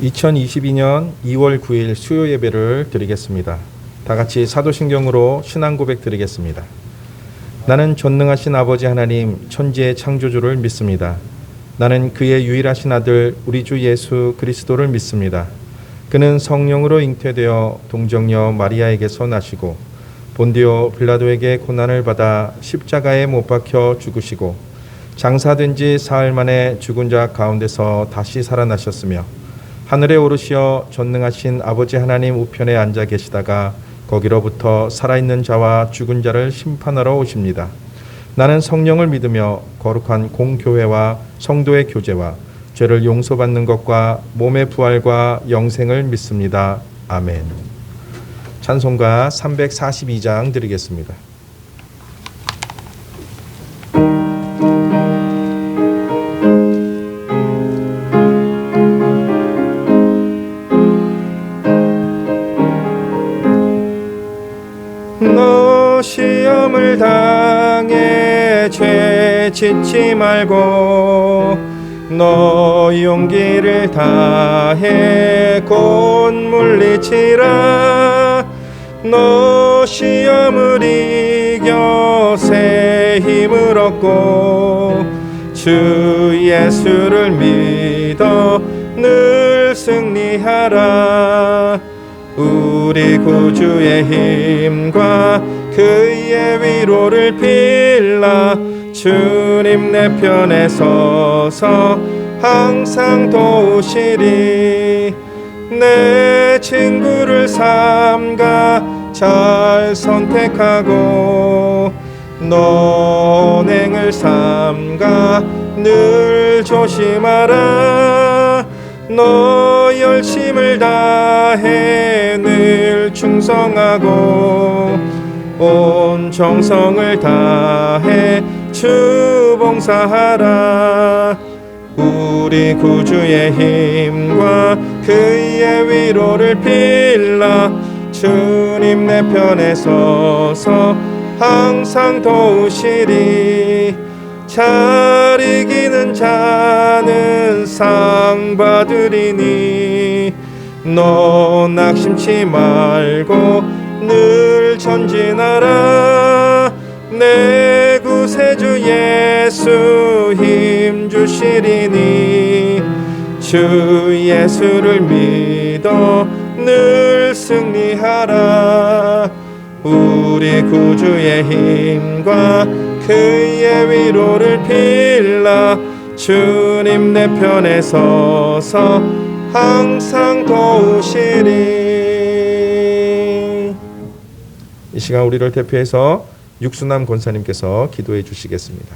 2022년 2월 9일 수요 예배를 드리겠습니다. 다 같이 사도신경으로 신앙 고백 드리겠습니다. 나는 전능하신 아버지 하나님 천지의 창조주를 믿습니다. 나는 그의 유일하신 아들 우리 주 예수 그리스도를 믿습니다. 그는 성령으로 잉태되어 동정녀 마리아에게서 나시고 본디오 빌라도에게 고난을 받아 십자가에 못 박혀 죽으시고 장사된 지 사흘 만에 죽은 자 가운데서 다시 살아나셨으며 하늘에 오르시어 전능하신 아버지 하나님 우편에 앉아 계시다가 거기로부터 살아있는 자와 죽은 자를 심판하러 오십니다. 나는 성령을 믿으며 거룩한 공교회와 성도의 교제와 죄를 용서받는 것과 몸의 부활과 영생을 믿습니다. 아멘. 찬송가 342장 드리겠습니다. 너 시험을 당해 죄 짓지 말고 너 용기를 다해 곧 물리치라. 너 시험을 이겨 새 힘을 얻고 주 예수를 믿어 늘 승리하라. 우리 구주의 힘과 그의 위로를 빌라. 주님 내 편에 서서 항상 도우시리. 내 친구를 삼가 잘 선택하고 너행을 삼가 늘 조심하라. 너 열심을 다해 늘 충성하고 온 정성을 다해 주 봉사하라. 우리 구주의 힘과 그의 위로를 빌라. 주님 내 편에 서서 항상 도우시리. 잘 이기는 자는 상 받으리니 너 낙심치 말고 늘 전진하라. 내 구세주 예수 힘 주시리니 주 예수를 믿어 늘 승리하라. 우리 구주의 힘과 그의 위로를 빌라. 주님 내 편에 서서 항상 도우시리. 이 시간 우리를 대표해서 육수남 권사님께서 기도해 주시겠습니다.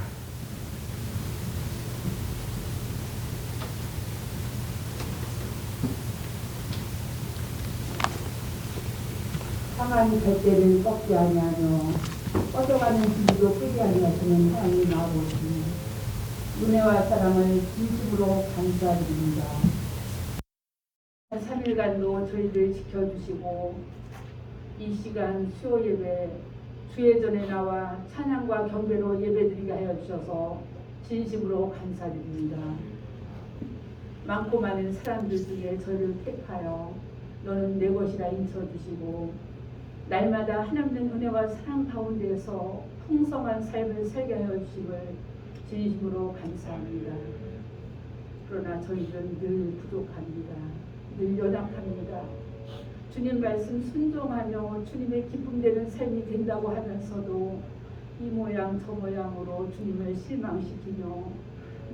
상한 뱃대를 꺾지 아니하며 뻗어가는 길도 끄지 아니하시는 하나님 아버지, 은혜와 사랑을 진심으로 감사드립니다. 3일간도 저희를 지켜주시고 이 시간 수요 예배 주의 전에 나와 찬양과 경배로 예배드리게 하여 주셔서 진심으로 감사드립니다. 많고 많은 사람들 중에 저를 택하여 너는 내 것이라 인쳐주시고 날마다 한없는 은혜와 사랑 가운데서 풍성한 삶을 살게 하여 주심을 진심으로 감사합니다. 그러나 저희는 늘 부족합니다. 늘 연약합니다. 주님 말씀 순종하며 주님의 기쁨되는 삶이 된다고 하면서도 이 모양 저 모양으로 주님을 실망시키며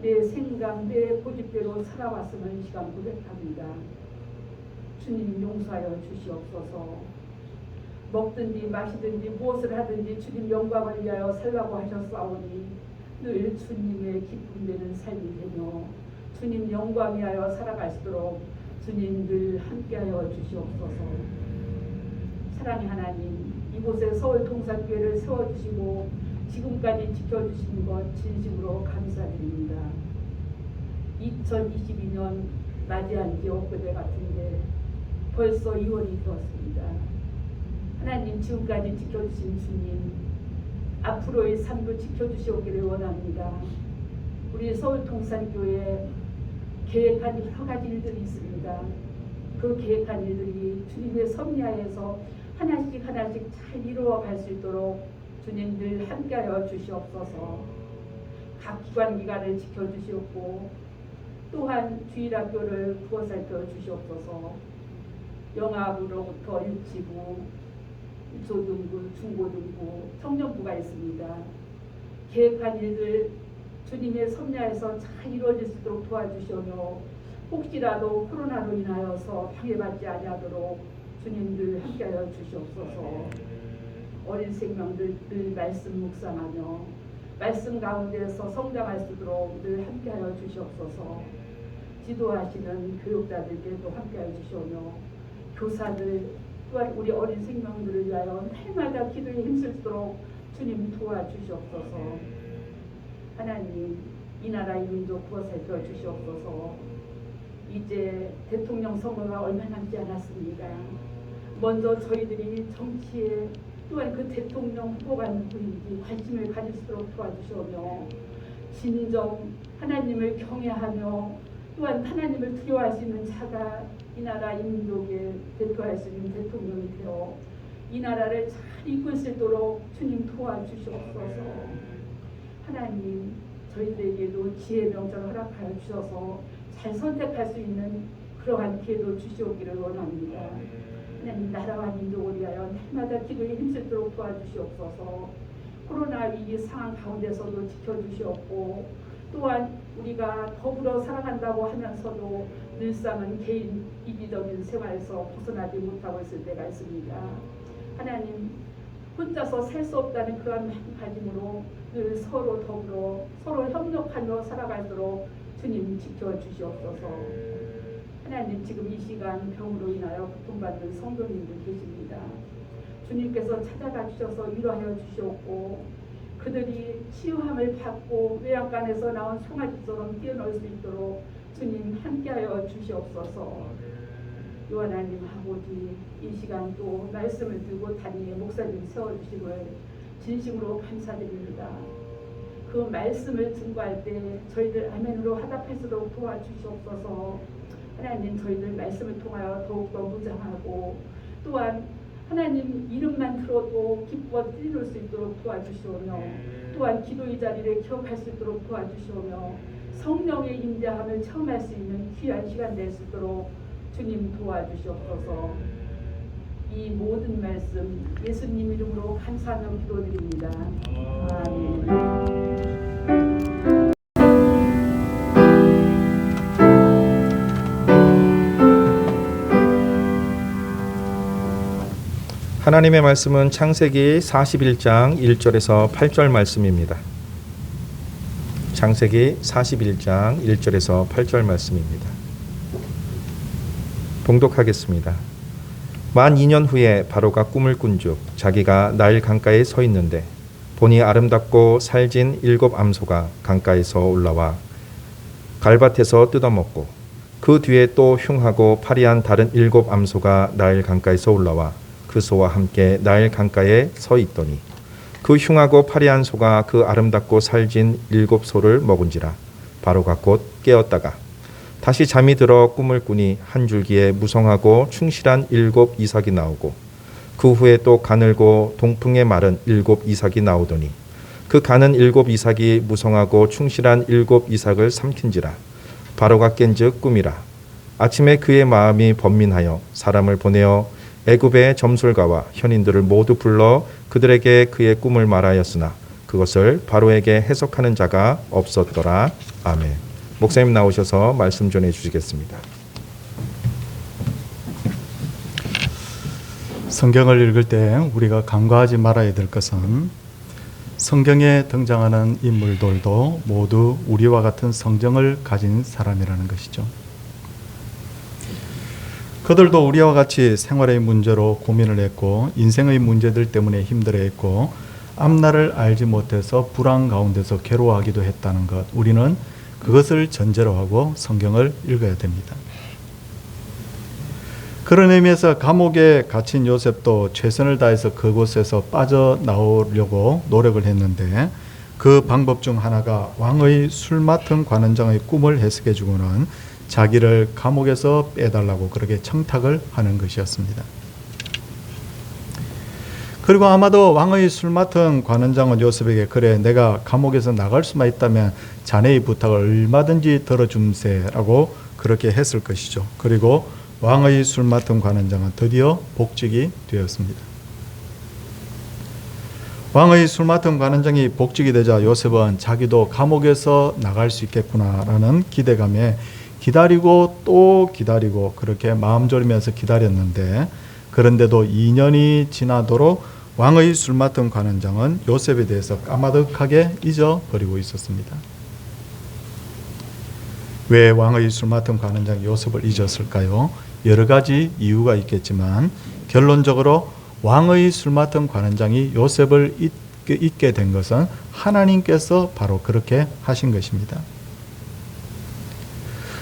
내 생각, 내 고집대로 살아왔음을 이 시간 고백합니다. 주님 용서하여 주시옵소서. 먹든지 마시든지 무엇을 하든지 주님 영광을 위하여 살라고 하셨사오니 늘 주님의 기쁨되는 삶이 되며 주님 영광 위하여 살아갈 수 있도록 주님 늘 함께하여 주시옵소서. 사랑의 하나님, 이곳에 서울 동산교회를 세워주시고 지금까지 지켜주신 것 진심으로 감사드립니다. 2022년 맞이한 지 엊그제 같은데 벌써 2월이 되었습니다. 하나님, 지금까지 지켜주신 주님, 앞으로의 삶도 지켜주시오기를 원합니다. 우리 서울 동산교회 계획한 여러 가지 일들이 있습니다. 그 계획한 일들이 주님의 섭리하에서 하나씩 하나씩 잘 이루어 갈 수 있도록 주님 늘 함께하여 주시옵소서. 각 기관기관을 지켜주시옵고 또한 주일학교를 구워살펴 주시옵소서. 영아부로부터 유치부, 초등부, 중고등부, 청년부가 있습니다. 계획한 일들 주님의 섭리하에서 잘 이루어질 수 있도록 도와주시오며 혹시라도 코로나로 인하여서 방해받지 아니하도록 주님들 함께하여 주시옵소서. 어린 생명들 늘 말씀 묵상하며 말씀 가운데서 성장할 수 있도록 늘 함께하여 주시옵소서. 지도하시는 교육자들께도 함께하여 주시오며 교사들 또한 우리 어린 생명들을 위하여 날마다 기도에 힘쓸수록 주님 도와주시옵소서. 하나님 이 나라 이 민족 구원살펴 주시옵소서. 이제 대통령 선거가 얼마 남지 않았습니다. 먼저 저희들이 정치에 또한 그 대통령 후보가 누구인지 관심을 가질 수 있도록 도와주시오며 진정 하나님을 경외하며 또한 하나님을 두려워할 수 있는 자가 이 나라 이 민족에 대표할 수 있는 대통령이 되어 이 나라를 잘 이끌 수 있도록 주님 도와주시옵소서. 하나님 저희들에게도 지혜의 명철을 허락하여 주셔서 잘 선택할 수 있는 그러한 기회도 주시오기를 원합니다. 하나님 나라와 민족을 위하여 날마다 기도에 힘쓰도록 도와주시옵소서. 코로나 위기 상황 가운데서도 지켜주시옵고 또한 우리가 더불어 살아간다고 하면서도 늘상은 개인 이기적인 생활에서 벗어나지 못하고 있을 때가 있습니다. 하나님 혼자서 살 수 없다는 그런 마음가짐으로 늘 서로 더불어 서로 협력하며 살아가도록 주님 지켜주시옵소서. 하나님 지금 이 시간 병으로 인하여 고통받는 성도님들 계십니다. 주님께서 찾아가 주셔서 위로하여 주시옵고 그들이 치유함을 받고 외양간에서 나온 송아지처럼 뛰어놀 수 있도록 주님 함께하여 주시옵소서. 요 하나님 아버지 이 시간 또 말씀을 들고 다니에 목사님 세워주심을 진심으로 감사드립니다. 그 말씀을 증거할 때 저희들 아멘으로 화답할 수 있도록 도와주시옵소서. 하나님 저희들 말씀을 통하여 더욱더 무장하고 또한 하나님 이름만 들어도 기뻐 뛰놀 수 있도록 도와주시오며 또한 기도의 자리를 기억할 수 있도록 도와주시오며 성령의 임재함을 체험할 수 있는 귀한 시간 될 수 있도록 주님 도와주시옵소서. 이 모든 말씀 예수님 이름으로 감사하며 기도드립니다. 아멘. 하나님의 말씀은 창세기 41장 1절에서 8절 말씀입니다. 창세기 41장 1절에서 8절 말씀입니다. 봉독하겠습니다. 만 2년 후에 바로가 꿈을 꾼즉 자기가 나일 강가에 서 있는데 보니 아름답고 살진 7 암소가 강가에서 올라와 갈밭에서 뜯어먹고 그 뒤에 또 흉하고 파리한 다른 7 암소가 나일 강가에서 올라와 그 소와 함께 나일 강가에 서 있더니 그 흉하고 파리한 소가 그 아름답고 살진 7 소를 먹은지라 바로가 곧 깨었다가 다시 잠이 들어 꿈을 꾸니 한 줄기에 무성하고 충실한 7 이삭이 나오고 그 후에 또 가늘고 동풍에 마른 7 이삭이 나오더니 그 가는 7 이삭이 무성하고 충실한 7 이삭을 삼킨지라 바로가 깬즉 꿈이라. 아침에 그의 마음이 번민하여 사람을 보내어 애굽의 점술가와 현인들을 모두 불러 그들에게 그의 꿈을 말하였으나 그것을 바로에게 해석하는 자가 없었더라. 아멘. 목사님 나오셔서 말씀 전해 주시겠습니다. 성경을 읽을 때 우리가 간과하지 말아야 될 것은 성경에 등장하는 인물들도 모두 우리와 같은 성정을 가진 사람이라는 것이죠. 그들도 우리와 같이 생활의 문제로 고민을 했고 인생의 문제들 때문에 힘들어했고 앞날을 알지 못해서 불안 가운데서 괴로워하기도 했다는 것, 우리는 그것을 전제로 하고 성경을 읽어야 됩니다. 그런 의미에서 감옥에 갇힌 요셉도 최선을 다해서 그곳에서 빠져나오려고 노력을 했는데 그 방법 중 하나가 왕의 술 맡은 관원장의 꿈을 해석해 주고는 자기를 감옥에서 빼달라고 그렇게 청탁을 하는 것이었습니다. 그리고 아마도 왕의 술 맡은 관원장은 요셉에게 그래 내가 감옥에서 나갈 수만 있다면 자네의 부탁을 얼마든지 들어줌세라고 그렇게 했을 것이죠. 그리고 왕의 술 맡은 관원장은 드디어 복직이 되었습니다. 왕의 술 맡은 관원장이 복직이 되자 요셉은 자기도 감옥에서 나갈 수 있겠구나라는 기대감에 기다리고 또 기다리고 그렇게 마음 졸이면서 기다렸는데 그런데도 2년이 지나도록 왕의 술 맡은 관원장은 요셉에 대해서 까마득하게 잊어버리고 있었습니다. 왜 왕의 술 맡은 관원장이 요셉을 잊었을까요? 여러 가지 이유가 있겠지만 결론적으로 왕의 술 맡은 관원장이 요셉을 잊게 된 것은 하나님께서 바로 그렇게 하신 것입니다.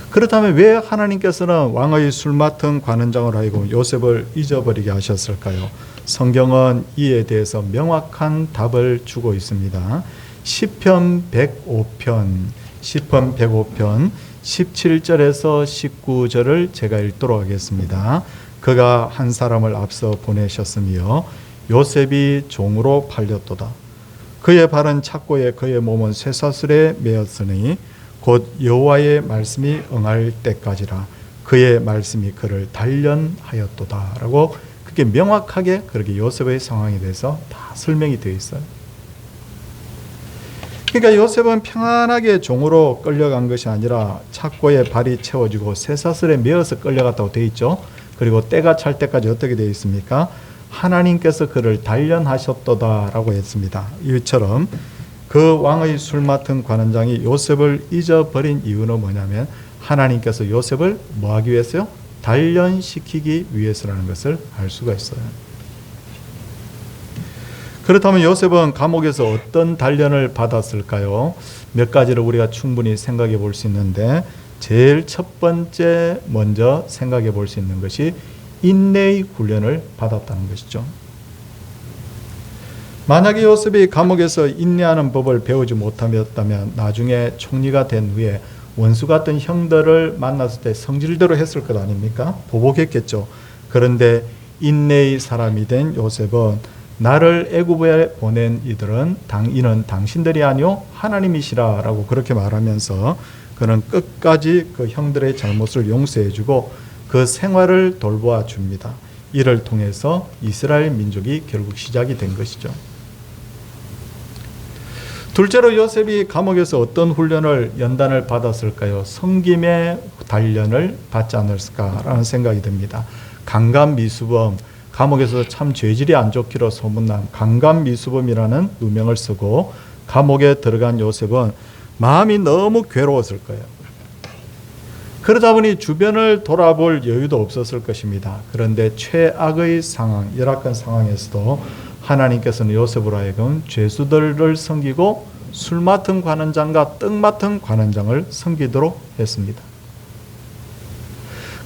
그렇다면 왜 하나님께서는 왕의 술 맡은 관원장을 하여금 요셉을 잊어버리게 하셨을까요? 성경은 이에 대해서 명확한 답을 주고 있습니다. 시편 105편 17절에서 19절을 제가 읽도록 하겠습니다. 그가 한 사람을 앞서 보내셨으며 요셉이 종으로 팔렸도다. 그의 발은 착고에 그의 몸은 쇠사슬에 매었으니 곧 여호와의 말씀이 응할 때까지라. 그의 말씀이 그를 단련하였도다. 라고 그렇게 명확하게 그렇게 요셉의 상황에 대해서 다 설명이 되어 있어요. 그러니까 요셉은 평안하게 종으로 끌려간 것이 아니라 착고에 발이 채워지고 쇠사슬에 매어서 끌려갔다고 되어 있죠. 그리고 때가 찰 때까지 어떻게 되어 있습니까? 하나님께서 그를 단련하셨도다라고 했습니다. 이처럼 그 왕의 술 맡은 관원장이 요셉을 잊어버린 이유는 뭐냐면 하나님께서 요셉을 뭐하기 위해서요? 단련시키기 위해서라는 것을 알 수가 있어요. 그렇다면 요셉은 감옥에서 어떤 단련을 받았을까요? 몇 가지를 우리가 충분히 생각해 볼 수 있는데 제일 첫 번째 먼저 생각해 볼 수 있는 것이 인내의 훈련을 받았다는 것이죠. 만약에 요셉이 감옥에서 인내하는 법을 배우지 못하였다면 나중에 총리가 된 후에 원수 같은 형들을 만났을 때 성질대로 했을 것 아닙니까? 보복했겠죠. 그런데 인내의 사람이 된 요셉은 나를 애굽에 보낸 이는 당신들이 아니요 하나님이시라라고 그렇게 말하면서 그는 끝까지 그 형들의 잘못을 용서해주고 그 생활을 돌보아 줍니다. 이를 통해서 이스라엘 민족이 결국 시작이 된 것이죠. 둘째로 요셉이 감옥에서 어떤 훈련을 연단을 받았을까요? 섬김의 단련을 받지 않았을까라는 생각이 듭니다. 강간미수범, 감옥에서 참 죄질이 안 좋기로 소문난 강간미수범이라는 누명을 쓰고 감옥에 들어간 요셉은 마음이 너무 괴로웠을 거예요. 그러다 보니 주변을 돌아볼 여유도 없었을 것입니다. 그런데 최악의 상황, 열악한 상황에서도 하나님께서는 요셉으로 하여금 죄수들을 섬기고 술 맡은 관원장과 떡 맡은 관원장을 섬기도록 했습니다.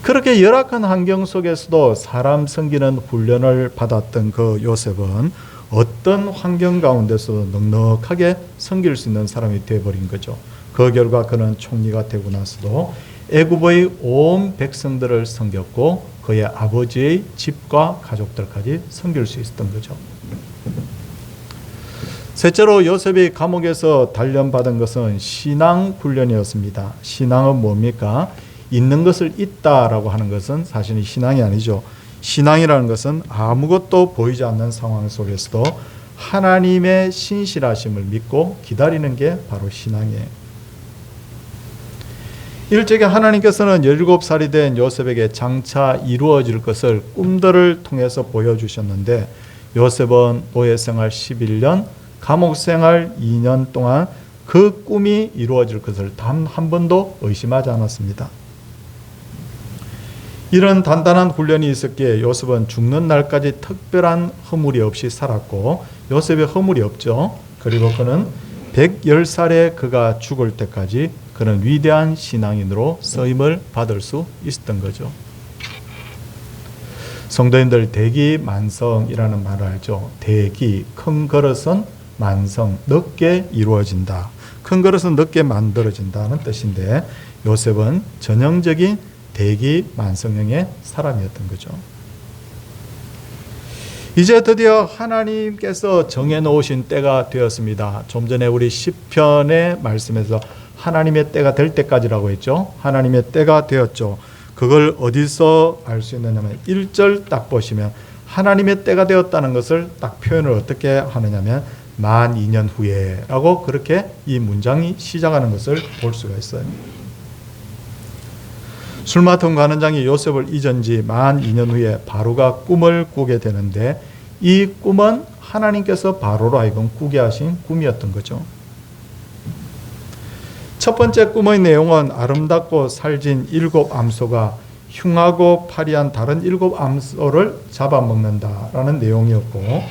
그렇게 열악한 환경 속에서도 사람 섬기는 훈련을 받았던 그 요셉은 어떤 환경 가운데서도 넉넉하게 섬길 수 있는 사람이 되어버린 거죠. 그 결과 그는 총리가 되고 나서도 애굽의 온 백성들을 섬겼고 그의 아버지의 집과 가족들까지 섬길 수 있었던 거죠. 셋째로 요셉이 감옥에서 단련받은 것은 신앙 훈련이었습니다. 신앙은 뭡니까? 있는 것을 있다라고 하는 것은 사실은 신앙이 아니죠. 신앙이라는 것은 아무것도 보이지 않는 상황 속에서도 하나님의 신실하심을 믿고 기다리는 게 바로 신앙이에요. 일찍이 하나님께서는 17살이 된 요셉에게 장차 이루어질 것을 꿈들을 통해서 보여주셨는데 요셉은 노예생활 11년, 감옥생활 2년 동안 그 꿈이 이루어질 것을 단 한 번도 의심하지 않았습니다. 이런 단단한 훈련이 있었기에 요셉은 죽는 날까지 특별한 허물이 없이 살았고 요셉의 허물이 없죠. 그리고 그는 110살에 그가 죽을 때까지 그는 위대한 신앙인으로 쓰임을 받을 수 있었던 거죠. 성도님들 대기만성이라는 말을 알죠. 대기, 큰 그릇은 만성, 늦게 이루어진다. 큰 그릇은 늦게 만들어진다는 뜻인데 요셉은 전형적인 대기 만성형의 사람이었던 거죠. 이제 드디어 하나님께서 정해놓으신 때가 되었습니다. 좀 전에 우리 시편의 말씀에서 하나님의 때가 될 때까지라고 했죠. 하나님의 때가 되었죠. 그걸 어디서 알 수 있느냐면 1절 딱 보시면 하나님의 때가 되었다는 것을 딱 표현을 어떻게 하느냐면 만 2년 후에 라고 그렇게 이 문장이 시작하는 것을 볼 수가 있어요. 술 맡은 관원장이 요셉을 잊은 지 만 2년 후에 바로가 꿈을 꾸게 되는데 이 꿈은 하나님께서 바로로 하여금 꾸게 하신 꿈이었던 거죠. 첫 번째 꿈의 내용은 아름답고 살진 7 암소가 흉하고 파리한 다른 7 암소를 잡아먹는다라는 내용이었고,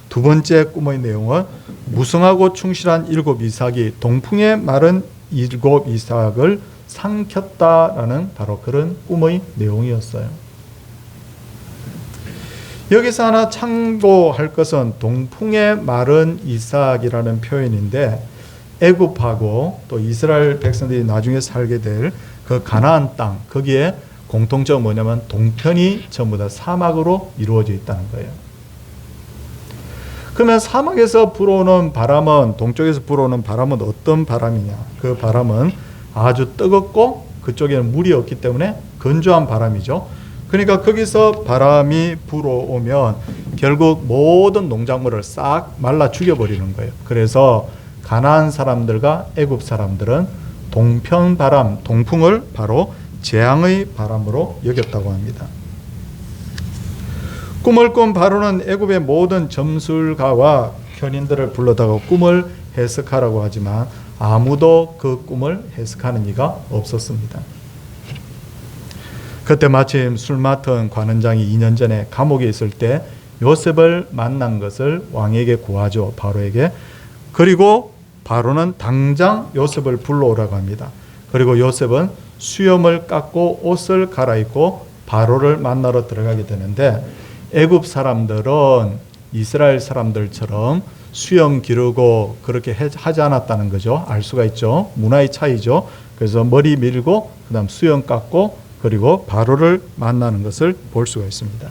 두 번째 꿈의 내용은 무성하고 충실한 7 이삭이 동풍에 마른 7 이삭을 삼켰다라는 바로 그런 꿈의 내용이었어요. 여기서 하나 참고할 것은 동풍에 마른 이삭이라는 표현인데, 애굽하고 또 이스라엘 백성들이 나중에 살게 될 그 가나안 땅, 거기에 공통점은 뭐냐면 동편이 전부 다 사막으로 이루어져 있다는 거예요. 그러면 사막에서 불어오는 바람은, 동쪽에서 불어오는 바람은 어떤 바람이냐? 그 바람은 아주 뜨겁고 그쪽에는 물이 없기 때문에 건조한 바람이죠. 그러니까 거기서 바람이 불어오면 결국 모든 농작물을 싹 말라 죽여버리는 거예요. 그래서 가나안 사람들과 애굽 사람들은 동편 바람, 동풍을 바로 재앙의 바람으로 여겼다고 합니다. 꿈을 꾼 바로는 애굽의 모든 점술가와 견인들을 불러다가 꿈을 해석하라고 하지만 아무도 그 꿈을 해석하는 이가 없었습니다. 그때 마침 술 맡은 관원장이 2년 전에 감옥에 있을 때 요셉을 만난 것을 왕에게 구하죠. 바로에게. 그리고 바로는 당장 요셉을 불러오라고 합니다. 그리고 요셉은 수염을 깎고 옷을 갈아입고 바로를 만나러 들어가게 되는데, 애굽 사람들은 이스라엘 사람들처럼 수염 기르고 그렇게 하지 않았다는 거죠. 알 수가 있죠. 문화의 차이죠. 그래서 머리 밀고 그다음 수염 깎고 그리고 바로를 만나는 것을 볼 수가 있습니다.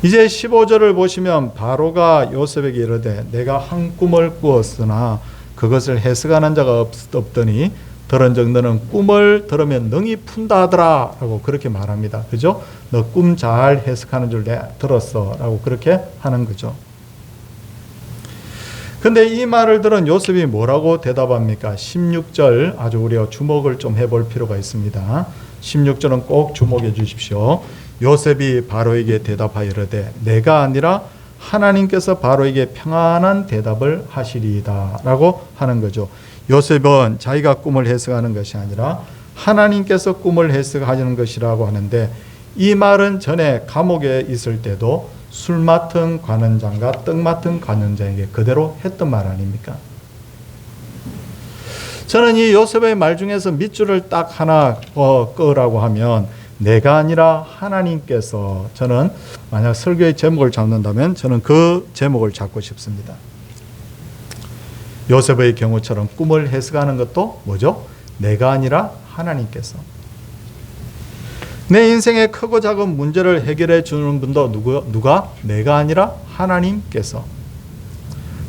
이제 15절을 보시면 바로가 요셉에게 이르되 내가 한 꿈을 꾸었으나 그것을 해석하는 자가 없더니 들은즉 너는 꿈을 들으면 능히 푼다 하더라 라고 그렇게 말합니다. 그죠? 너 꿈 잘 해석하는 줄 내가 들었어 라고 그렇게 하는 거죠. 근데 이 말을 들은 요셉이 뭐라고 대답합니까? 16절 아주 우리가 주목을 좀 해볼 필요가 있습니다. 16절은 꼭 주목해 주십시오. 요셉이 바로에게 대답하여 이르되 내가 아니라 하나님께서 바로에게 평안한 대답을 하시리이다 라고 하는 거죠. 요셉은 자기가 꿈을 해석하는 것이 아니라 하나님께서 꿈을 해석하는 것이라고 하는데, 이 말은 전에 감옥에 있을 때도 술 맡은 관원장과 떡 맡은 관원장에게 그대로 했던 말 아닙니까? 저는 이 요셉의 말 중에서 밑줄을 딱 하나 끄라고 하면 내가 아니라 하나님께서, 저는 만약 설교의 제목을 잡는다면 저는 그 제목을 잡고 싶습니다. 요셉의 경우처럼 꿈을 해석하는 것도 뭐죠? 내가 아니라 하나님께서. 내 인생의 크고 작은 문제를 해결해 주는 분도 누가? 내가 아니라 하나님께서.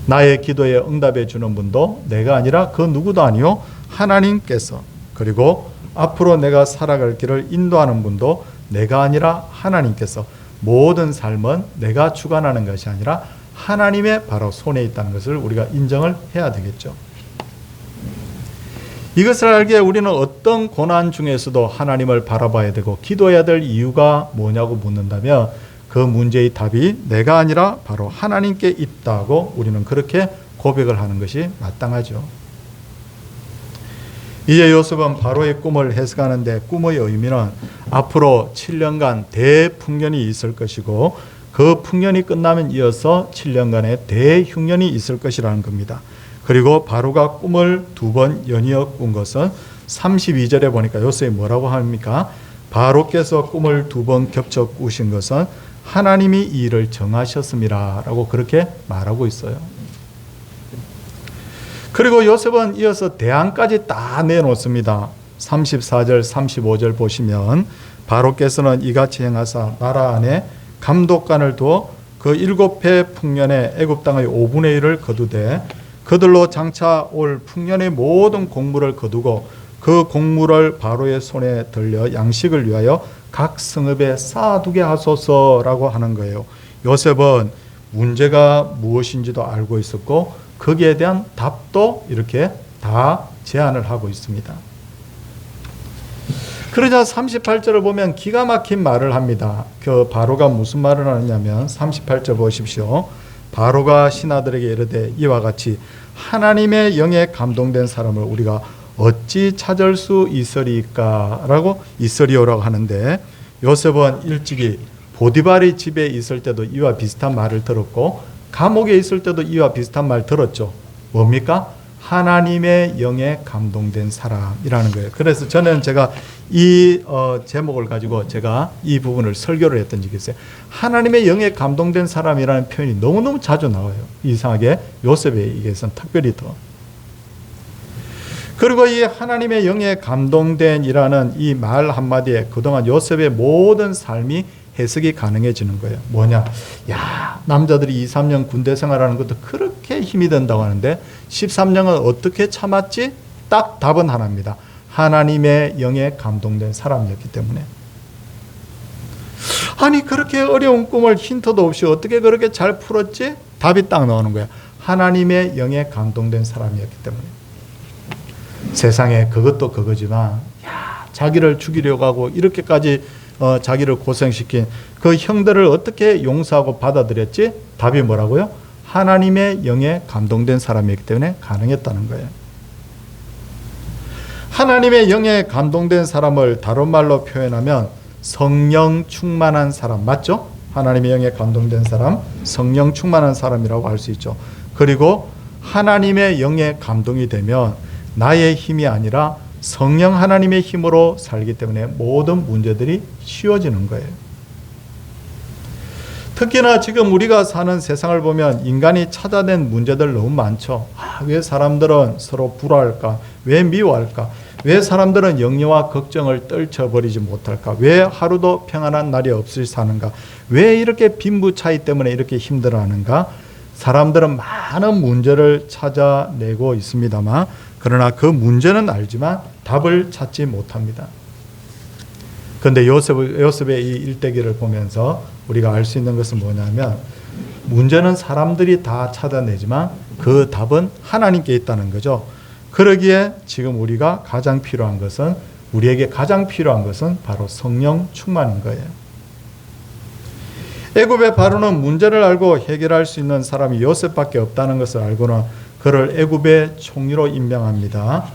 나의 기도에 응답해 주는 분도 내가 아니라 그 누구도 아니요 하나님께서. 그리고 앞으로 내가 살아갈 길을 인도하는 분도 내가 아니라 하나님께서. 모든 삶은 내가 주관하는 것이 아니라 하나님의 바로 손에 있다는 것을 우리가 인정을 해야 되겠죠. 이것을 알기에 우리는 어떤 고난 중에서도 하나님을 바라봐야 되고 기도해야 될 이유가 뭐냐고 묻는다면 그 문제의 답이 내가 아니라 바로 하나님께 있다고 우리는 그렇게 고백을 하는 것이 마땅하죠. 이제 요셉은 바로의 꿈을 해석하는데, 꿈의 의미는 앞으로 7년간 대풍년이 있을 것이고 그 풍년이 끝나면 이어서 7년간의 대흉년이 있을 것이라는 겁니다. 그리고 바로가 꿈을 2번 연이어 꾼 것은 32절에 보니까 요셉이 뭐라고 합니까? 바로께서 꿈을 2번 겹쳐 꾸신 것은 하나님이 이 일을 정하셨습니다 라고 그렇게 말하고 있어요. 그리고 요셉은 이어서 대안까지 다 내놓습니다. 34절 35절 보시면 바로께서는 이같이 행하사 나라 안에 감독관을 두어 그 7해 풍년에 애굽 땅의 5분의 1을 거두되 그들로 장차 올 풍년의 모든 곡물을 거두고 그 곡물을 바로의 손에 들려 양식을 위하여 각 성읍에 쌓아두게 하소서라고 하는 거예요. 요셉은 문제가 무엇인지도 알고 있었고 거기에 대한 답도 이렇게 다 제안을 하고 있습니다. 그러자 38절을 보면 기가 막힌 말을 합니다. 그 바로가 무슨 말을 하느냐면 38절 보십시오. 바로가 신하들에게 이르되 이와 같이 하나님의 영에 감동된 사람을 우리가 어찌 찾을 수 있으리까라고 있으리오라고 하는데 요셉은 일찍이 보디발의 집에 있을 때도 이와 비슷한 말을 들었고 감옥에 있을 때도 이와 비슷한 말 들었죠. 뭡니까? 하나님의 영에 감동된 사람이라는 거예요. 그래서 저는 제가 이 제목을 가지고 제가 이 부분을 설교를 했던 적이 있어요. 하나님의 영에 감동된 사람이라는 표현이 너무너무 자주 나와요. 이상하게 요셉에게서는 특별히 더. 그리고 이 하나님의 영에 감동된이라는 이 말 한마디에 그동안 요셉의 모든 삶이 해석이 가능해지는 거예요. 뭐냐? 야, 남자들이 2, 3년 군대 생활하는 것도 그렇게 힘이 든다고 하는데 13년은 어떻게 참았지? 딱 답은 하나입니다. 하나님의 영에 감동된 사람이었기 때문에. 아니 그렇게 어려운 꿈을 힌트도 없이 어떻게 그렇게 잘 풀었지? 답이 딱 나오는 거야. 하나님의 영에 감동된 사람이었기 때문에. 세상에 그것도 그거지만 야, 자기를 죽이려고 하고 이렇게까지 자기를 고생시킨 그 형들을 어떻게 용서하고 받아들였지? 답이 뭐라고요? 하나님의 영에 감동된 사람이기 때문에 가능했다는 거예요. 하나님의 영에 감동된 사람을 다른 말로 표현하면 성령 충만한 사람 맞죠? 하나님의 영에 감동된 사람, 성령 충만한 사람이라고 할 수 있죠. 그리고 하나님의 영에 감동이 되면 나의 힘이 아니라 성령 하나님의 힘으로 살기 때문에 모든 문제들이 쉬워지는 거예요. 특히나 지금 우리가 사는 세상을 보면 인간이 찾아낸 문제들 너무 많죠. 왜 사람들은 서로 불화할까? 왜 미워할까? 왜 사람들은 염려와 걱정을 떨쳐버리지 못할까? 왜 하루도 평안한 날이 없이 사는가? 왜 이렇게 빈부 차이 때문에 이렇게 힘들어하는가? 사람들은 많은 문제를 찾아내고 있습니다만 그러나 그 문제는 알지만 답을 찾지 못합니다. 그런데 요셉의 이 일대기를 보면서 우리가 알 수 있는 것은 뭐냐면 문제는 사람들이 다 찾아내지만 그 답은 하나님께 있다는 거죠. 그러기에 지금 우리가 가장 필요한 것은 우리에게 가장 필요한 것은 바로 성령 충만인 거예요. 애굽의 바로는 문제를 알고 해결할 수 있는 사람이 요셉밖에 없다는 것을 알고는 그를 애굽의 총리로 임명합니다.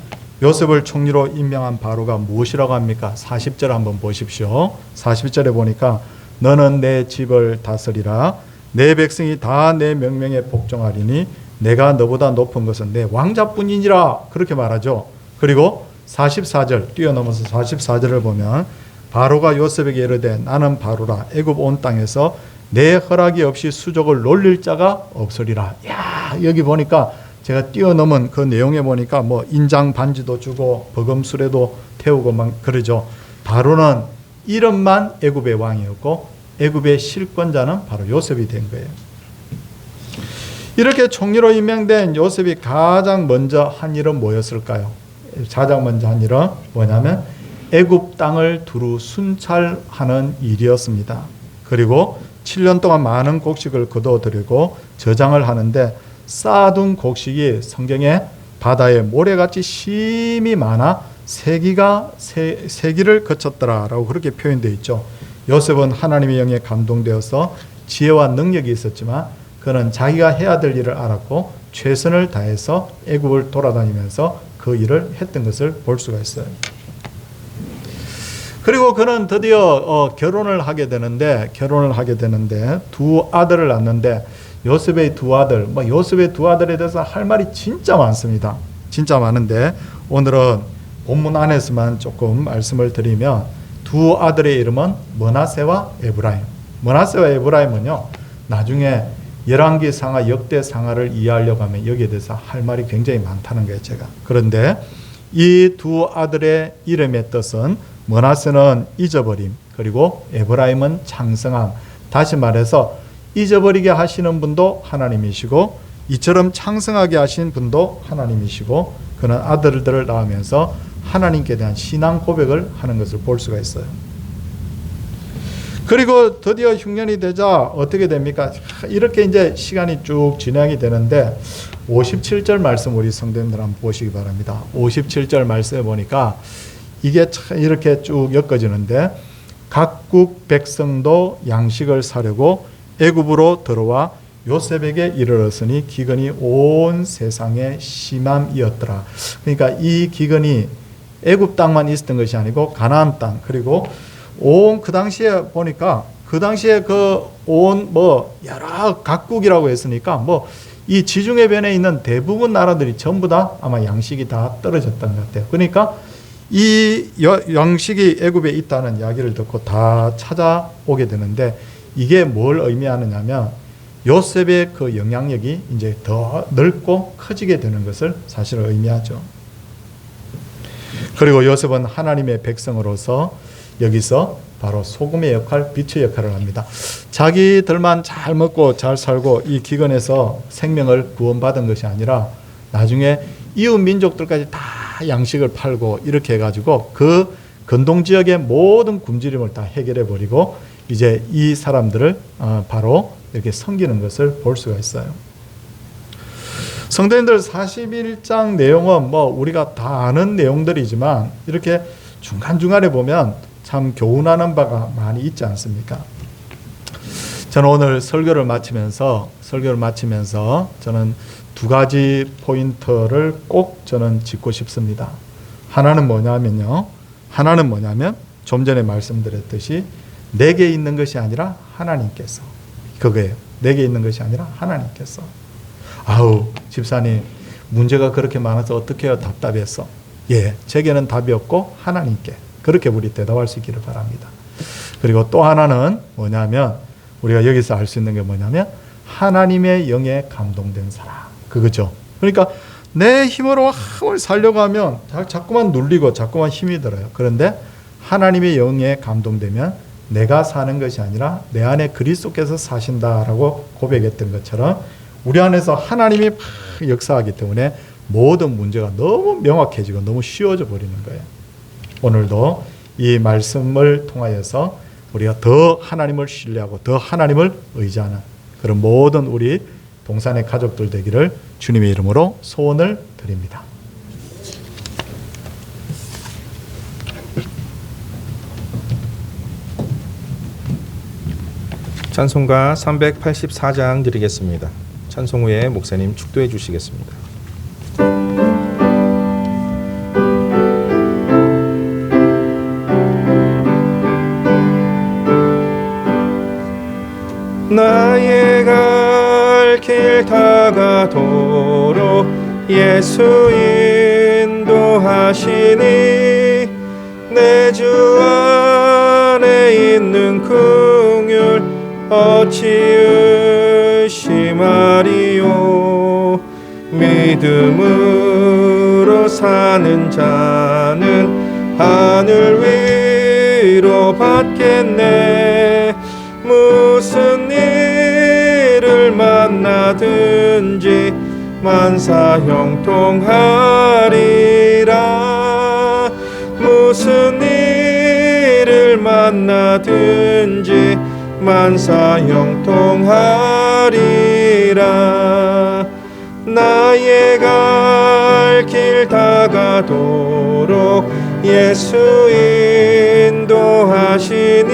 요셉을 총리로 임명한 바로가 무엇이라고 합니까? 40절 한번 보십시오. 40절에 보니까 너는 내 집을 다스리라. 내 백성이 다 내 명령에 복종하리니 내가 너보다 높은 것은 내 왕자뿐이니라. 그렇게 말하죠. 그리고 44절 뛰어넘어서 44절을 보면 바로가 요셉에게 이르되 나는 바로라. 애굽 온 땅에서 내 허락이 없이 수족을 놀릴 자가 없으리라. 야, 여기 보니까 제가 뛰어넘은 그 내용에 보니까 뭐 인장 반지도 주고 버금수레도 태우고 막 그러죠. 바로는 이름만 애굽의 왕이었고 애굽의 실권자는 바로 요셉이 된 거예요. 이렇게 총리로 임명된 요셉이 가장 먼저 한 일은 뭐였을까요? 가장 먼저 한 일은 뭐냐면 애굽 땅을 두루 순찰하는 일이었습니다. 그리고 7년 동안 많은 곡식을 거둬들이고 저장을 하는데 쌓아둔 곡식이 성경에 바다에 모래같이 심이 많아 세기를 거쳤더라라고 그렇게 표현되어 있죠. 요셉은 하나님의 영에 감동되어서 지혜와 능력이 있었지만 그는 자기가 해야 될 일을 알았고 최선을 다해서 애굽을 돌아다니면서 그 일을 했던 것을 볼 수가 있어요. 그리고 그는 드디어 결혼을 하게 되는데 두 아들을 낳는데 요셉의 두 아들, 요셉의 두 아들에 대해서 할 말이 진짜 많습니다. 진짜 많은데 오늘은 본문 안에서만 조금 말씀을 드리면 두 아들의 이름은 므낫세와 에브라임. 므낫세와 에브라임은요 나중에 열왕기 상하, 역대 상하를 이해하려고 하면 여기에 대해서 할 말이 굉장히 많다는 거예요, 제가. 그런데 이 두 아들의 이름의 뜻은 므낫세는 잊어버림, 그리고 에브라임은 창성함. 다시 말해서 잊어버리게 하시는 분도 하나님이시고 이처럼 창성하게 하신 분도 하나님이시고, 그는 아들들을 낳으면서 하나님께 대한 신앙 고백을 하는 것을 볼 수가 있어요. 그리고 드디어 흉년이 되자 어떻게 됩니까? 이렇게 이제 시간이 쭉 진행이 되는데 57절 말씀 우리 성도님들 한번 보시기 바랍니다. 57절 말씀에 보니까 이게 참 이렇게 쭉 엮어지는데, 각국 백성도 양식을 사려고 애굽으로 들어와 요셉에게 이르렀으니 기근이 온 세상에 심함이었더라. 그러니까 이 기근이 애굽 땅만 있었던 것이 아니고 가나안 땅, 그리고 온 그 당시에 보니까 그 당시에 그 온 뭐 여러 각국이라고 했으니까 뭐 이 지중해 변에 있는 대부분 나라들이 전부 다 아마 양식이 다 떨어졌던 것 같아요. 그러니까 이 양식이 애굽에 있다는 이야기를 듣고 다 찾아오게 되는데, 이게 뭘 의미하느냐면 요셉의 그 영향력이 이제 더 넓고 커지게 되는 것을 사실 의미하죠. 그리고 요셉은 하나님의 백성으로서 여기서 바로 소금의 역할, 빛의 역할을 합니다. 자기들만 잘 먹고 잘 살고 이 기근에서 생명을 구원받은 것이 아니라 나중에 이웃 민족들까지 다 양식을 팔고 이렇게 해가지고 그 근동 지역의 모든 굶주림을 다 해결해 버리고 이제 이 사람들을 바로 이렇게 섬기는 것을 볼 수가 있어요. 성도님들, 41장 내용은 뭐 우리가 다 아는 내용들이지만 이렇게 중간중간에 보면 참 교훈하는 바가 많이 있지 않습니까? 저는 오늘 설교를 마치면서 저는 두 가지 포인트를 꼭 저는 짚고 싶습니다. 하나는 뭐냐면 좀 전에 말씀드렸듯이 내게 있는 것이 아니라 하나님께서, 그거예요. 내게 있는 것이 아니라 하나님께서. 아우, 집사님 문제가 그렇게 많아서 어떻게 해요? 답답했어. 예, 제게는 답이 없고 하나님께, 그렇게 우리 대답할 수 있기를 바랍니다. 그리고 또 하나는 뭐냐면 우리가 여기서 알 수 있는 게 뭐냐면 하나님의 영에 감동된 사람, 그거죠. 그러니까 내 힘으로 힘을 살려고 하면 자꾸만 눌리고 자꾸만 힘이 들어요. 그런데 하나님의 영에 감동되면 내가 사는 것이 아니라 내 안에 그리스도께서 사신다라고 고백했던 것처럼 우리 안에서 하나님이 역사하기 때문에 모든 문제가 너무 명확해지고 너무 쉬워져 버리는 거예요. 오늘도 이 말씀을 통하여서 우리가 더 하나님을 신뢰하고 더 하나님을 의지하는 그런 모든 우리 동산의 가족들 되기를 주님의 이름으로 소원을 드립니다. 찬송가 384장 드리겠습니다. 찬송 후에 목사님 축도해 주시겠습니다. 나의 갈 길 다가도록 예수 인도하시니 내 주 안에 있는 긍휼 어찌 의심하리요. 믿음으로 사는 자는 하늘 위로 받겠네. 무슨 일을 만나든지 만사형통하리라. 무슨 일을 만나든지 만사형통하리라. 나의 갈 길 다가도록 예수 인도하시니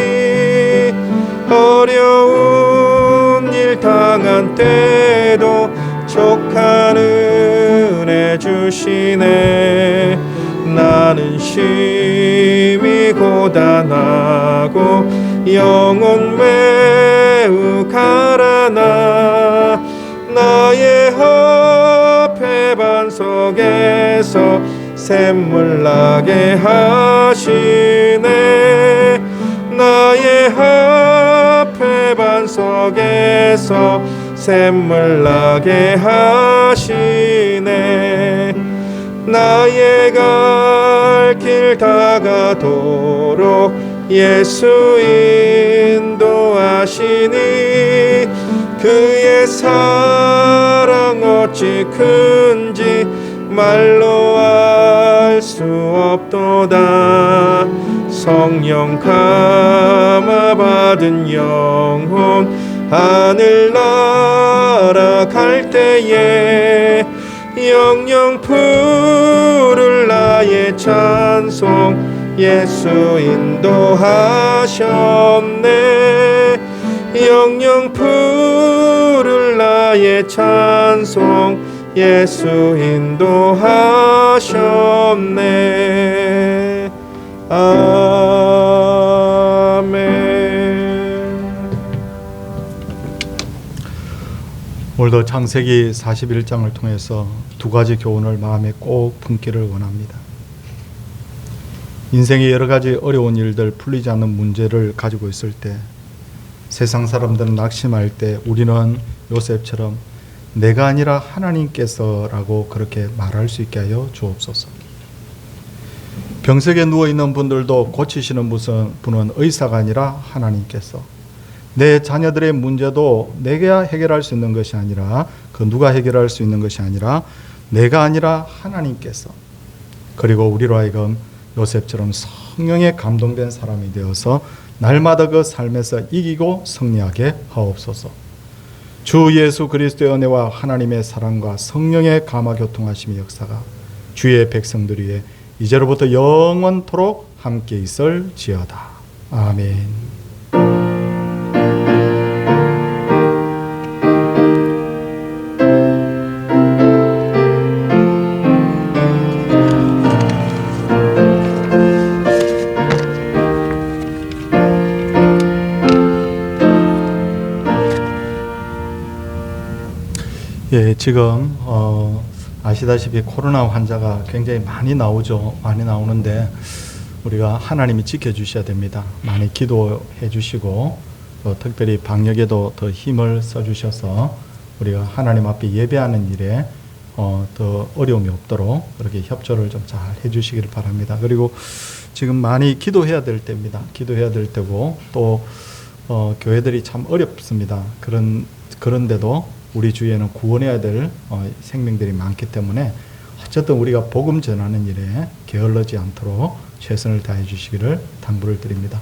어려운 일 당한 때도 족한 은혜 주시네. 나는 심히 고단하고 영혼 매우 가라나. 나의 허패 반석에서 샘물 나게 하시네. 나의 허패 반석에서 샘물 나게 하시네. 나의 갈 길 다가도록 예수 인도하시니 그의 사랑 어찌 큰지 말로 알 수 없도다. 성령 감화 받은 영혼 하늘 날아갈 때에 영영 부를 나의 찬송 예수 인도하셨네. 영영 부를 나의 찬송 예수 인도하셨네. 아멘. 오늘도 창세기 41장을 통해서 두 가지 교훈을 마음에 꼭 품기를 원합니다. 인생의 여러 가지 어려운 일들, 풀리지 않는 문제를 가지고 있을 때, 세상 사람들은 낙심할 때 우리는 요셉처럼 내가 아니라 하나님께서라고 그렇게 말할 수 있게 하여 주옵소서. 병석에 누워있는 분들도 고치시는 분은 의사가 아니라 하나님께서, 내 자녀들의 문제도 내가 해결할 수 있는 것이 아니라, 그 누가 해결할 수 있는 것이 아니라 내가 아니라 하나님께서, 그리고 우리로 하여금 요셉처럼 성령에 감동된 사람이 되어서 날마다 그 삶에서 이기고 승리하게 하옵소서. 주 예수 그리스도의 은혜와 하나님의 사랑과 성령의 감화 교통하심의 역사가 주의 백성들 위해 이제로부터 영원토록 함께 있을지어다. 아멘. 예, 지금 아시다시피 코로나 환자가 굉장히 많이 나오죠. 많이 나오는데 우리가 하나님이 지켜주셔야 됩니다. 많이 기도해 주시고 또 특별히 방역에도 더 힘을 써주셔서 우리가 하나님 앞에 예배하는 일에 더 어려움이 없도록 그렇게 협조를 좀 잘 해주시기를 바랍니다. 그리고 지금 많이 기도해야 될 때입니다. 기도해야 될 때고 또 교회들이 참 어렵습니다. 그런데도 우리 주위에는 구원해야 될 생명들이 많기 때문에 어쨌든 우리가 복음 전하는 일에 게을르지 않도록 최선을 다해 주시기를 당부를 드립니다.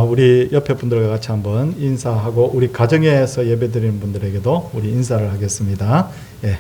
우리 옆에 분들과 같이 한번 인사하고 우리 가정에서 예배드리는 분들에게도 우리 인사를 하겠습니다. 예.